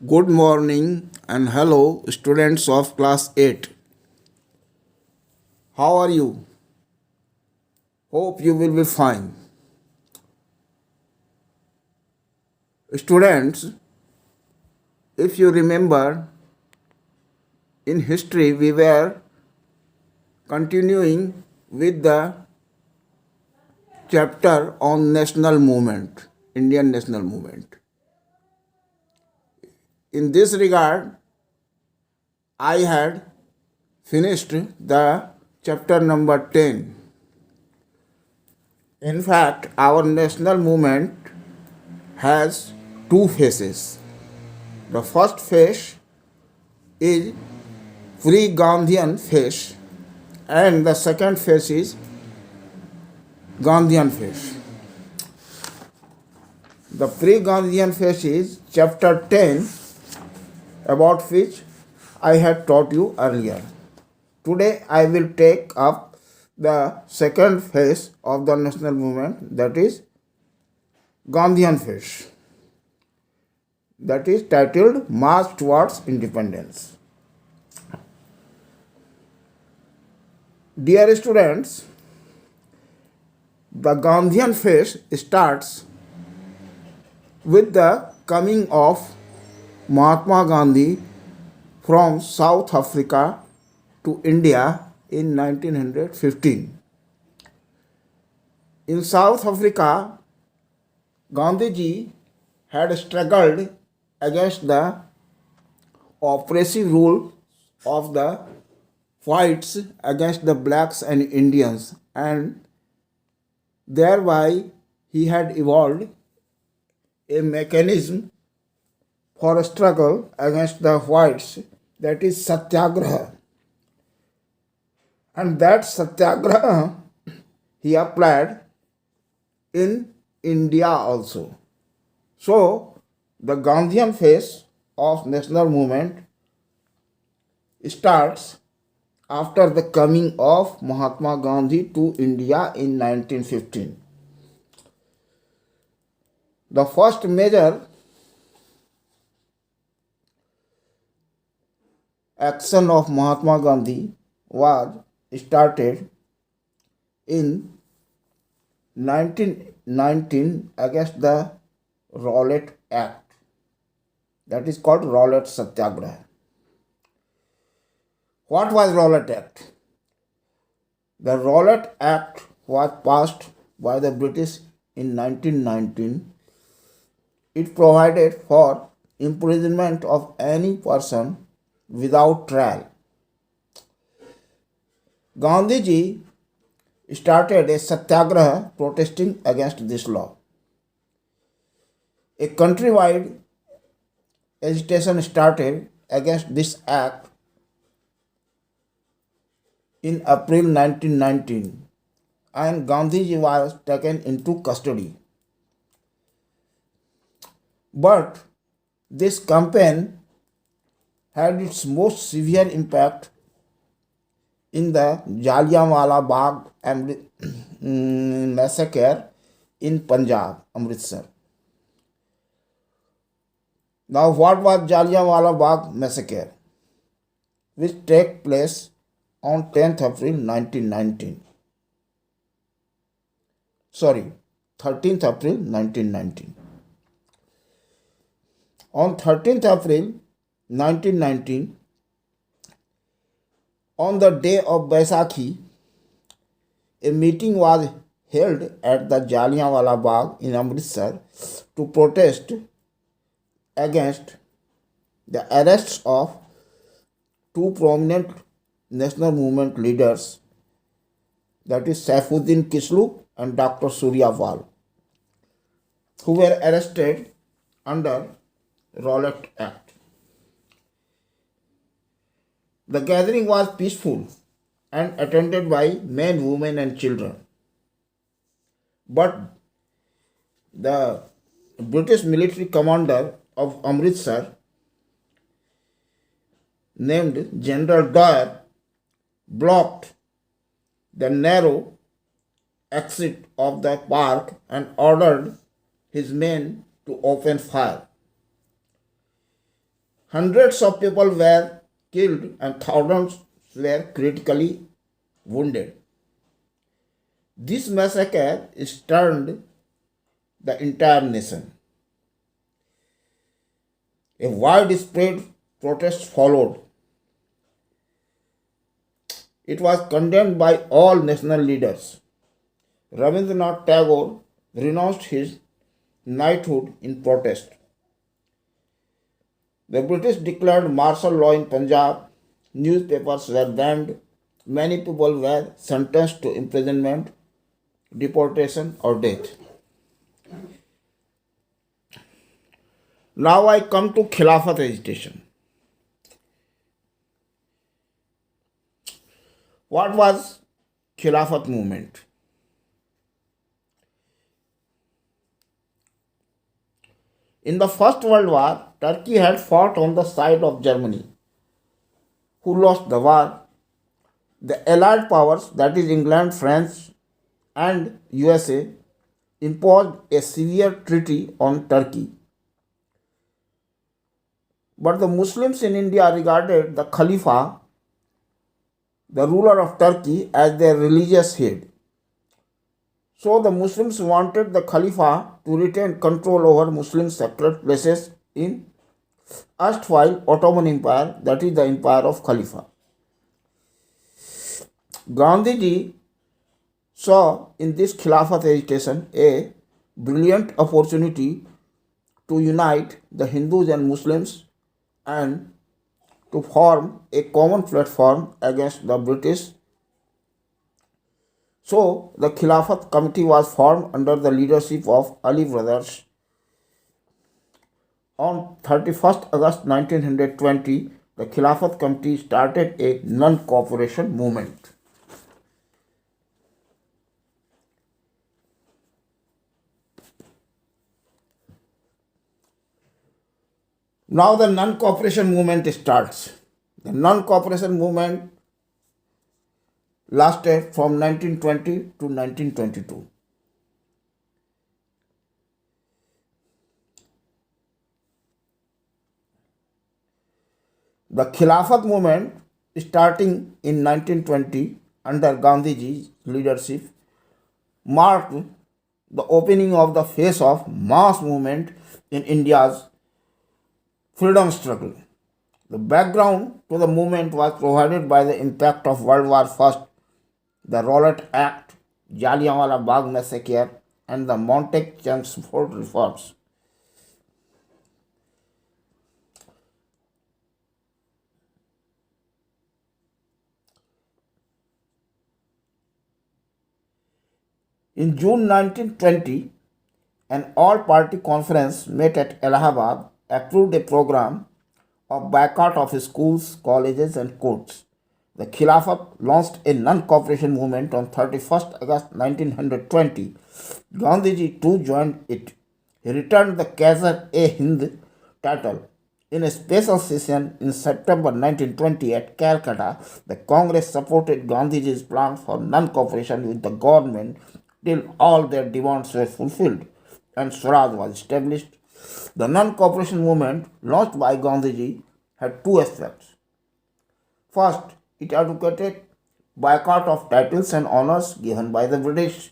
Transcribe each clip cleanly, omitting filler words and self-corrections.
Good morning and hello, students of class 8. How are you? Hope you will be fine. Students, if you remember, in history we were continuing with the chapter on national movement, Indian national movement. In this regard, I had finished the chapter number 10. In fact, our national movement has two phases. The first phase is pre-Gandhian phase and the second phase is Gandhian phase. The pre-Gandhian phase is chapter 10 about which I had taught you earlier. Today I will take up the second phase of the national movement, that is Gandhian phase, that is titled March Towards Independence. Dear students, the Gandhian phase starts with the coming of Mahatma Gandhi from South Africa to India in 1915. In South Africa, Gandhiji had struggled against the oppressive rule of the whites against the blacks and Indians, and thereby he had evolved a mechanism for a struggle against the whites, that is satyagraha. And that satyagraha he applied in India also. So the Gandhian phase of national movement starts after the coming of Mahatma Gandhi to India in 1915. The first major action of Mahatma Gandhi was started in 1919 against the Rowlatt Act, that is called Rowlatt Satyagraha. What was Rowlatt Act? The Rowlatt Act was passed by the British in 1919. It provided for imprisonment of any person without trial. Gandhiji started a satyagraha protesting against this law. A countrywide agitation started against this act in April 1919 and Gandhiji was taken into custody. But this campaign had its most severe impact in the Jallianwala Bagh massacre in Punjab, Amritsar. Now, what was Jallianwala Bagh massacre, which took place on 10th April 1919? Sorry, 13th April 1919. On 13th April 1919, on the day of Baisakhi, a meeting was held at the Jallianwala Bagh in Amritsar to protest against the arrests of two prominent national movement leaders, that is Saifuddin Kislu and Dr. Suryapal, who were arrested under Rowlatt Act. The gathering was peaceful and attended by men, women, and children. But the British military commander of Amritsar, named General Dwyer, blocked the narrow exit of the park and ordered his men to open fire. Hundreds of people were killed and thousands were critically wounded. This massacre stunned the entire nation. A widespread protest followed. It was condemned by all national leaders. Rabindranath Tagore renounced his knighthood in protest. The British declared martial law in Punjab. Newspapers were banned. Many people were sentenced to imprisonment, deportation, or death. Now I come to Khilafat agitation. What was Khilafat movement? In the First World War, Turkey had fought on the side of Germany, who lost the war. The Allied powers, that is England, France, and USA, imposed a severe treaty on Turkey. But the Muslims in India regarded the Khalifa, the ruler of Turkey, as their religious head. So the Muslims wanted the Khalifa to retain control over Muslim sacred places in erstwhile Ottoman Empire, that is the Empire of Khalifa. Gandhiji saw in this Khilafat agitation a brilliant opportunity to unite the Hindus and Muslims and to form a common platform against the British. So the Khilafat committee was formed under the leadership of Ali brothers. On 31st August 1920, the Khilafat committee started a non-cooperation movement. Now the non-cooperation movement starts. The non-cooperation movement lasted from 1920 to 1922. The Khilafat movement, starting in 1920 under Gandhiji's leadership, marked the opening of the phase of mass movement in India's freedom struggle. The background to the movement was provided by the impact of World War I, the Rowlatt Act, Jallianwala Bagh massacre, and the Montague-Chelmsford reforms. In June 1920, an all-party conference met at Allahabad approved a program of boycott of schools, colleges, and courts. The Khilafat launched a non-cooperation movement on 31st August 1920. Gandhiji too joined it. He returned the Kaiser-e-Hind title. In a special session in September 1920 at Calcutta, the Congress supported Gandhiji's plan for non-cooperation with the government till all their demands were fulfilled and Swaraj was established. The non-cooperation movement launched by Gandhiji had two aspects. First, it advocated boycott of titles and honors given by the British.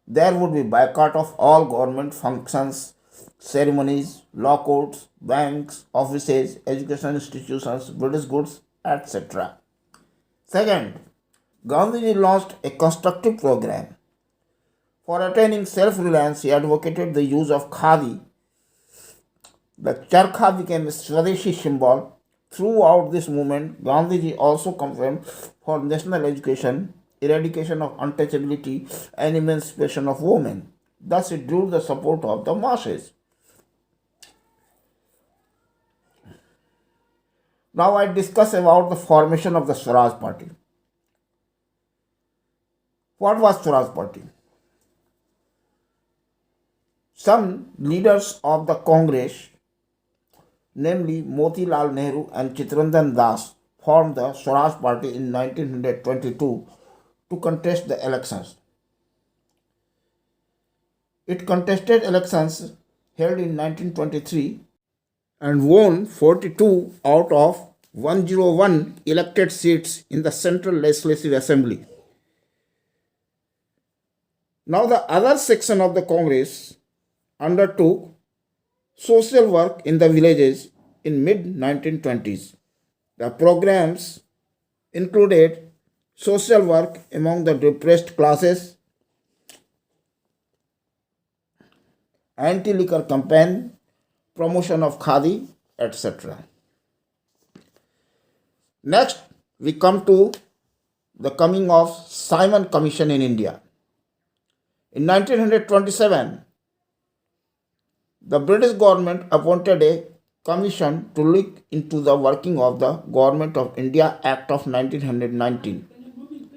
There would be boycott of all government functions, ceremonies, law courts, banks, offices, education institutions, British goods, etc. Second, Gandhiji launched a constructive program. For attaining self-reliance, he advocated the use of khadi. The charkha became a Swadeshi symbol. Throughout this movement, Gandhiji also campaigned for national education, eradication of untouchability, and emancipation of women. Thus, it drew the support of the masses. Now, I discuss about the formation of the Swaraj Party. What was Swaraj Party? Some leaders of the Congress, namely Motilal Nehru and Chittaranjan Das, formed the Swaraj Party in 1922 to contest the elections. It contested elections held in 1923 and won 42 out of 101 elected seats in the Central Legislative Assembly. Now, the other section of the Congress undertook social work in the villages in mid 1920s. The programs included social work among the depressed classes, anti-liquor campaign, promotion of khadi, etc. Next, we come to the coming of Simon Commission in India. In 1927, the British government appointed a commission to look into the working of the Government of India Act of 1919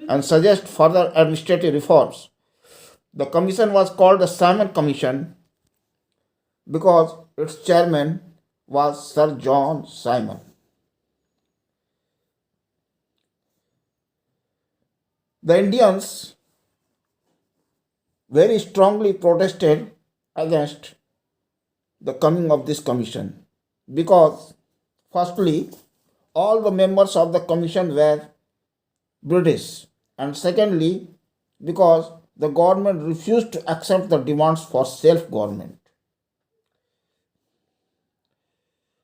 and suggest further administrative reforms. The commission was called the Simon Commission because its chairman was Sir John Simon. The Indians very strongly protested against the coming of this commission because, firstly, all the members of the commission were British, and secondly, because the government refused to accept the demands for self government.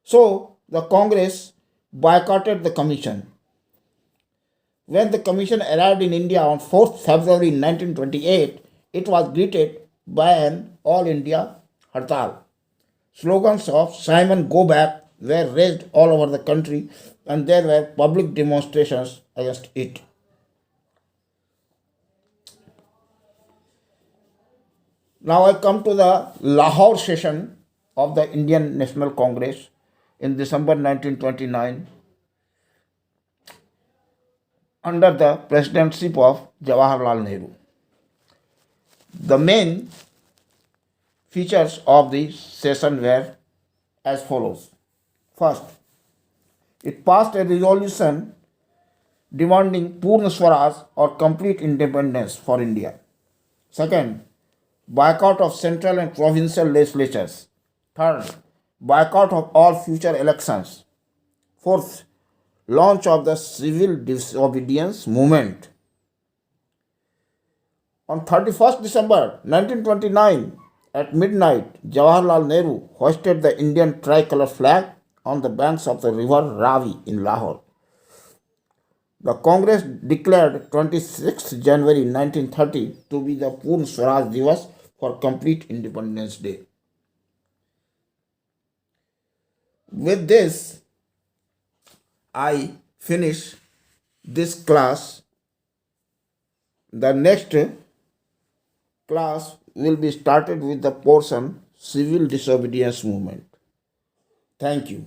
So, the Congress boycotted the commission. When the commission arrived in India on 4th February 1928, it was greeted by an all India hartal. Slogans of Simon Go Back were raised all over the country and there were public demonstrations against it. Now I come to the Lahore session of the Indian National Congress in December 1929 under the presidency of Jawaharlal Nehru. The main features of the session were as follows. First, it passed a resolution demanding Purna Swaraj or complete independence for India. Second, boycott of central and provincial legislatures. Third, boycott of all future elections. Fourth, launch of the civil disobedience movement. On 31st December 1929, at midnight, Jawaharlal Nehru hoisted the Indian tricolour flag on the banks of the river Ravi in Lahore. The Congress declared 26th January 1930 to be the Purna Swaraj Divas for complete Independence Day. With this, I finish this class. The next class will be started with the portion Civil Disobedience Movement. Thank you.